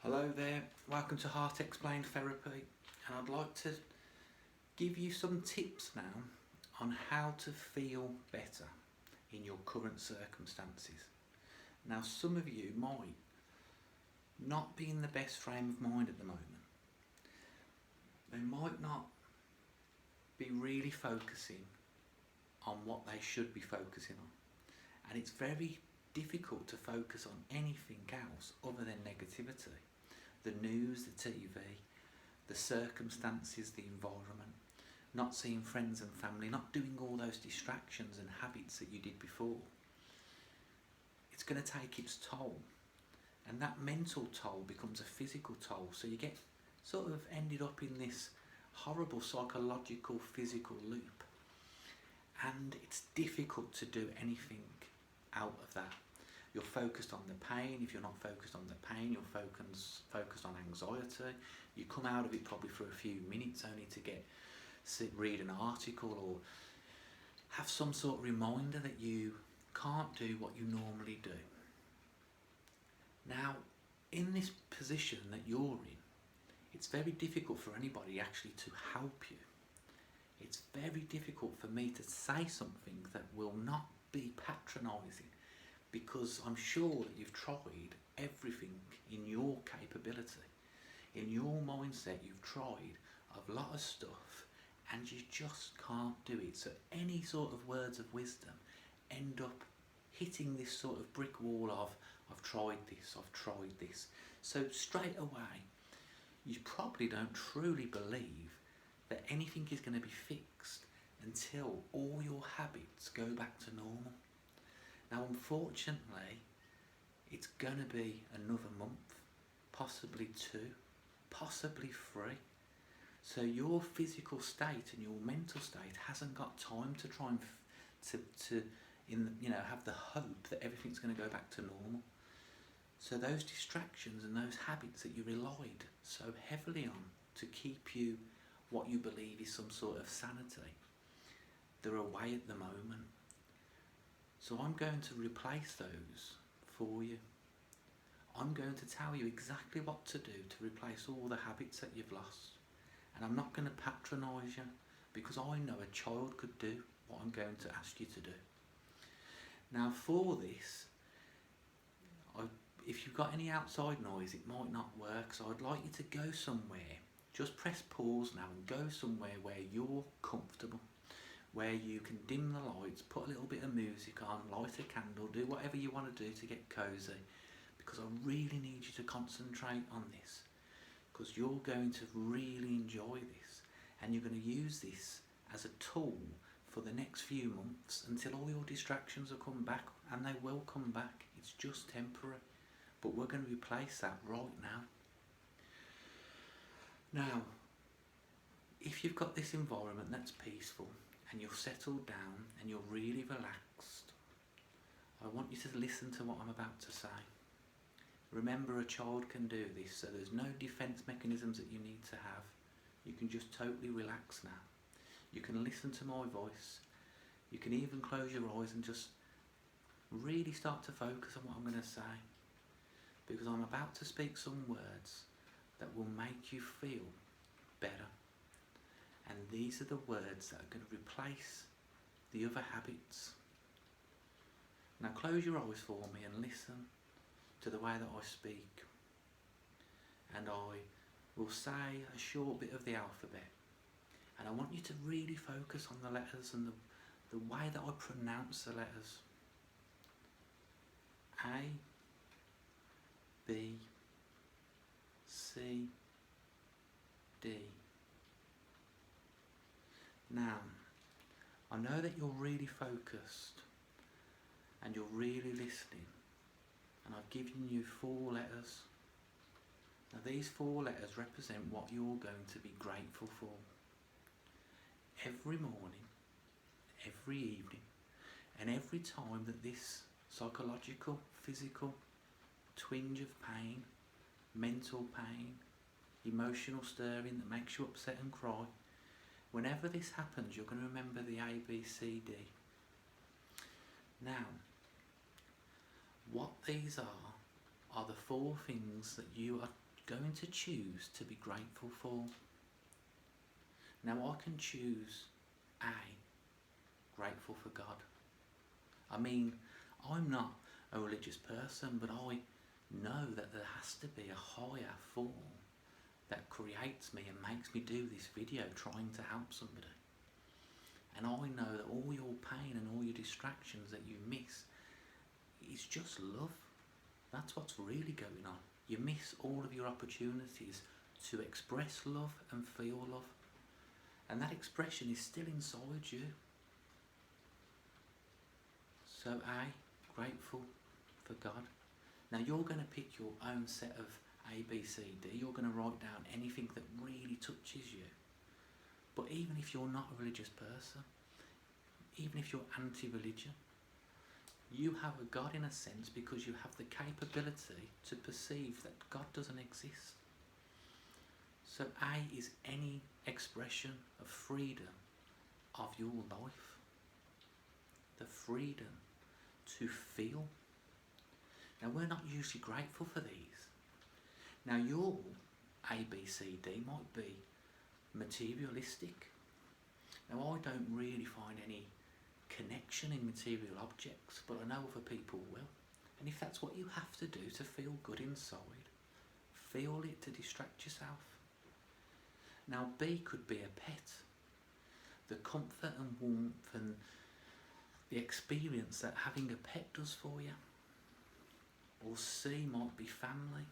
Hello there, welcome to Heart Explained Therapy, and I'd like to give you some tips now on how to feel better in your current circumstances. Now, some of you might not be in the best frame of mind at the moment. They might not be really focusing on what they should be focusing on, and it's very difficult to focus on anything else other than negativity. The news, the TV, the circumstances, the environment, not seeing friends and family, not doing all those distractions and habits that you did before. It's going to take its toll, and that mental toll becomes a physical toll, so you get sort of ended up in this horrible psychological physical loop, and it's difficult to do anything out of that. You're focused on the pain. If you're not focused on the pain, you're focused on anxiety. You come out of it probably for a few minutes only to read an article or have some sort of reminder that you can't do what you normally do. Now, in this position that you're in, it's very difficult for anybody actually to help you. It's very difficult for me to say something that will not be patronising, because I'm sure that you've tried everything in your capability. In your mindset, you've tried a lot of stuff and you just can't do it. So any sort of words of wisdom end up hitting this sort of brick wall of, I've tried this. So straight away, you probably don't truly believe that anything is going to be fixed until all your habits go back to normal. Now, unfortunately, it's going to be another month, possibly 2, possibly 3. So your physical state and your mental state hasn't got time to try and have the hope that everything's going to go back to normal. So those distractions and those habits that you relied so heavily on to keep you what you believe is some sort of sanity, they're away at the moment. So I'm going to replace those for you. I'm going to tell you exactly what to do to replace all the habits that you've lost. And I'm not going to patronise you, because I know a child could do what I'm going to ask you to do. Now, for this, if you've got any outside noise, it might not work. So I'd like you to go somewhere. Just press pause now and go somewhere where you're comfortable, where you can dim the lights, put a little bit of music on, light a candle, do whatever you want to do to get cosy, because I really need you to concentrate on this, because you're going to really enjoy this, and you're going to use this as a tool for the next few months until all your distractions will come back, and they will come back. It's just temporary, but we're going to replace that right now. Now, if you've got this environment that's peaceful, and you're settled down and you're really relaxed, I want you to listen to what I'm about to say. Remember, a child can do this, so there's no defense mechanisms that you need to have. You can just totally relax now. You can listen to my voice. You can even close your eyes and just really start to focus on what I'm going to say, because I'm about to speak some words that will make you feel better. And these are the words that are going to replace the other habits. Now close your eyes for me and listen to the way that I speak. And I will say a short bit of the alphabet. And I want you to really focus on the letters and the way that I pronounce the letters. A, B, C, D. Now, I know that you're really focused and you're really listening, and I've given you 4 letters. Now, these 4 letters represent what you're going to be grateful for. Every morning, every evening, and every time that this psychological, physical twinge of pain, mental pain, emotional stirring that makes you upset and cry, whenever this happens, you're going to remember the ABCD. Now, what these are the 4 things that you are going to choose to be grateful for. Now I can choose A, grateful for God. I mean, I'm not a religious person, but I know that there has to be a higher force that creates me and makes me do this video trying to help somebody. And I know that all your pain and all your distractions that you miss is just love. That's what's really going on. You miss all of your opportunities to express love and feel love. And that expression is still inside you. So A, grateful for God. Now you're going to pick your own set of ABCD. You're going to write down anything that really touches you. But even if you're not a religious person, even if you're anti-religion, you have a God in a sense because you have the capability to perceive that God doesn't exist. So A is any expression of freedom of your life. The freedom to feel. Now we're not usually grateful for these. Now your ABCD might be materialistic. Now I don't really find any connection in material objects, but I know other people will. And if that's what you have to do to feel good inside, feel it to distract yourself. Now B could be a pet. The comfort and warmth and the experience that having a pet does for you. Or C might be family.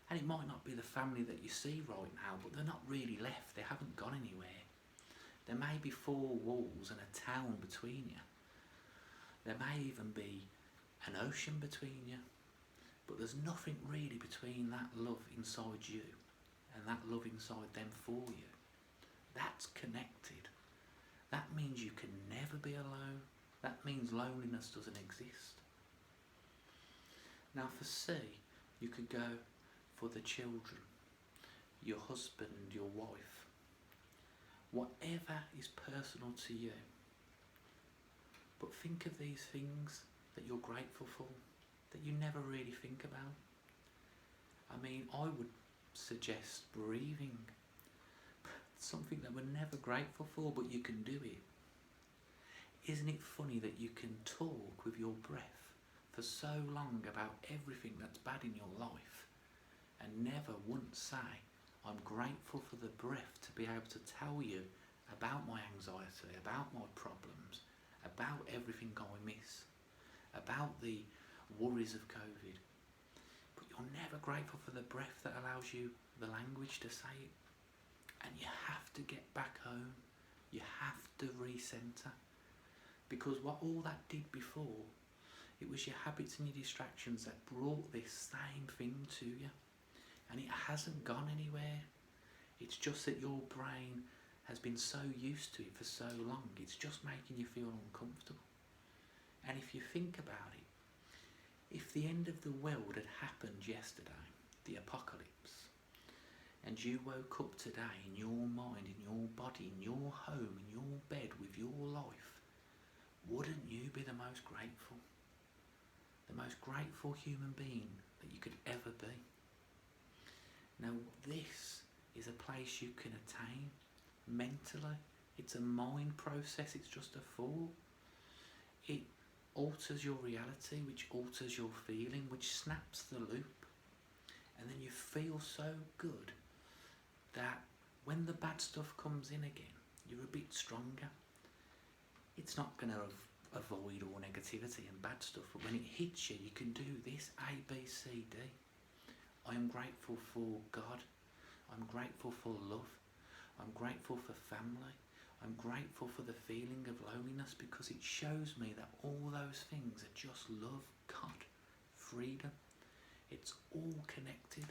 And it might not be the family that you see right now, but they're not really left. They haven't gone anywhere. There may be 4 walls and a town between you. There may even be an ocean between you. But there's nothing really between that love inside you and that love inside them for you. That's connected. That means you can never be alone. That means loneliness doesn't exist. Now for C, you could go for the children, your husband, your wife. Whatever is personal to you. But think of these things that you're grateful for, that you never really think about. I mean, I would suggest breathing. Something that we're never grateful for, but you can do it. Isn't it funny that you can talk with your breath for so long about everything that's bad in your life and never once say, I'm grateful for the breath to be able to tell you about my anxiety, about my problems, about everything I miss, about the worries of COVID. But you're never grateful for the breath that allows you the language to say it. And you have to get back home. You have to recenter. Because what all that did before, it was your habits and your distractions that brought this same thing to you. And it hasn't gone anywhere. It's just that your brain has been so used to it for so long, it's just making you feel uncomfortable. And if you think about it, if the end of the world had happened yesterday, the apocalypse, and you woke up today in your mind, in your body, in your home, in your bed, with your life, wouldn't you be the most grateful? The most grateful human being that you could ever be. Now this is a place you can attain mentally. It's a mind process, it's just a thought. It alters your reality, which alters your feeling, which snaps the loop. And then you feel so good that when the bad stuff comes in again, you're a bit stronger. It's not going to avoid all negativity and bad stuff, but when it hits you, you can do this ABCD. I am grateful for God. I'm grateful for love. I'm grateful for family. I'm grateful for the feeling of loneliness, because it shows me that all those things are just love, God, freedom. It's all connected.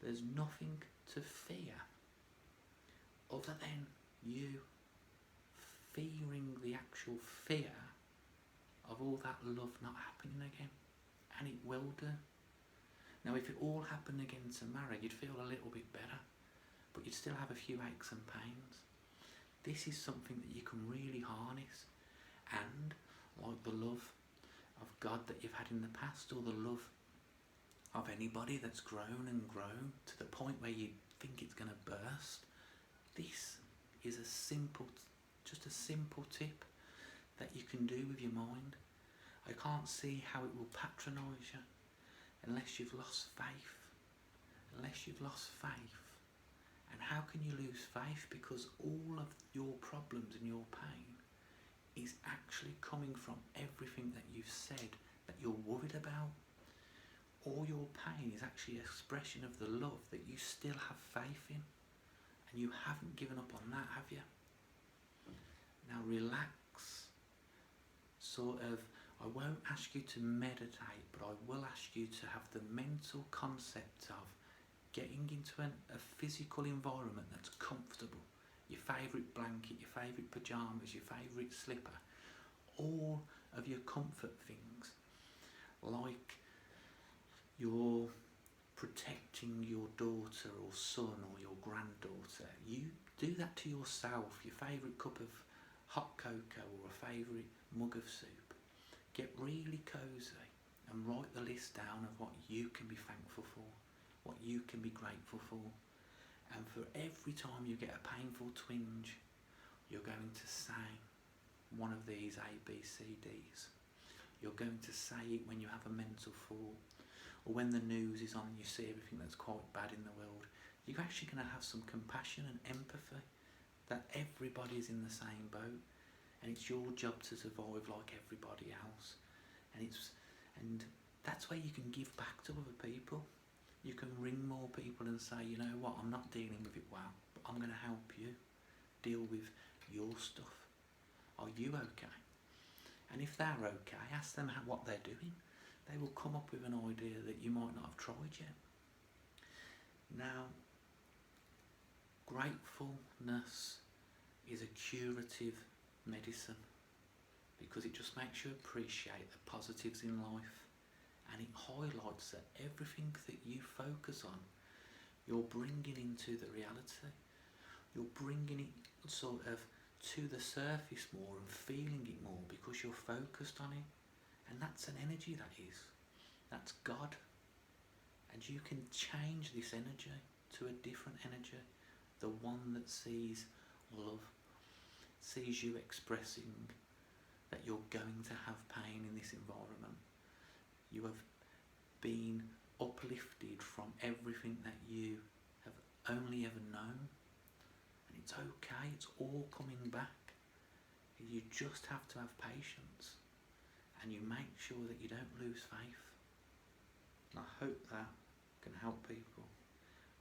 There's nothing to fear other than you fearing the actual fear of all that love not happening again. And it will do. Now if it all happened again tomorrow, you'd feel a little bit better, but you'd still have a few aches and pains. This is something that you can really harness, and like the love of God that you've had in the past, or the love of anybody that's grown and grown to the point where you think it's going to burst, this is just a simple tip that you can do with your mind. I can't see how it will patronise you unless you've lost faith. Unless you've lost faith. And how can you lose faith? Because all of your problems and your pain is actually coming from everything that you've said that you're worried about. All your pain is actually an expression of the love that you still have faith in. And you haven't given up on that, have you? Now relax. I won't ask you to meditate, but I will ask you to have the mental concept of getting into a physical environment that's comfortable. Your favourite blanket, your favourite pyjamas, your favourite slipper, all of your comfort things, like you're protecting your daughter or son or your granddaughter. You do that to yourself, your favourite cup of hot cocoa or a favourite mug of soup. Get really cosy and write the list down of what you can be thankful for, what you can be grateful for. And for every time you get a painful twinge, you're going to say one of these ABCDs. You're going to say it when you have a mental fall, or when the news is on and you see everything that's quite bad in the world. You're actually going to have some compassion and empathy that everybody's in the same boat, and it's your job to survive like everybody else. And that's where you can give back to other people. You can ring more people and say, you know what, I'm not dealing with it well, but I'm going to help you deal with your stuff. Are you okay? And if they're okay, ask them what they're doing. They will come up with an idea that you might not have tried yet. Now, gratefulness is a curative medicine because it just makes you appreciate the positives in life, and it highlights that everything that you focus on, you're bringing into the reality. You're bringing it sort of to the surface more and feeling it more because you're focused on it. And that's an energy, that is. That's God. And you can change this energy to a different energy. The one that sees love, sees you expressing that you're going to have pain in this environment. You have been uplifted from everything that you have only ever known. And it's okay, it's all coming back. You just have to have patience. And you make sure that you don't lose faith. And I hope that can help people.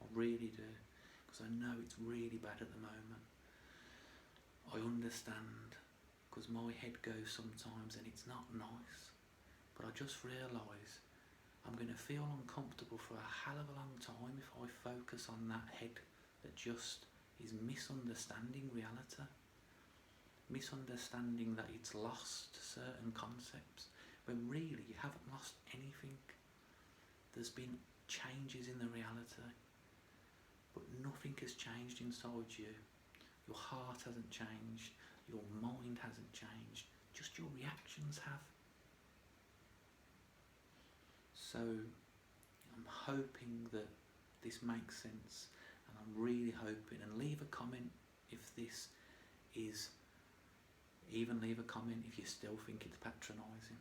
I really do. Because I know it's really bad at the moment. I understand. Because my head goes sometimes and it's not nice. But I just realise I'm going to feel uncomfortable for a hell of a long time if I focus on that head that just is misunderstanding reality. Misunderstanding that it's lost certain concepts, when really you haven't lost anything. There's been changes in the reality, but nothing has changed inside you. Your heart hasn't changed, your mind hasn't changed, just your reactions have. So I'm hoping that this makes sense, and I'm really hoping, and leave a comment if this is, even leave a comment if you still think it's patronising.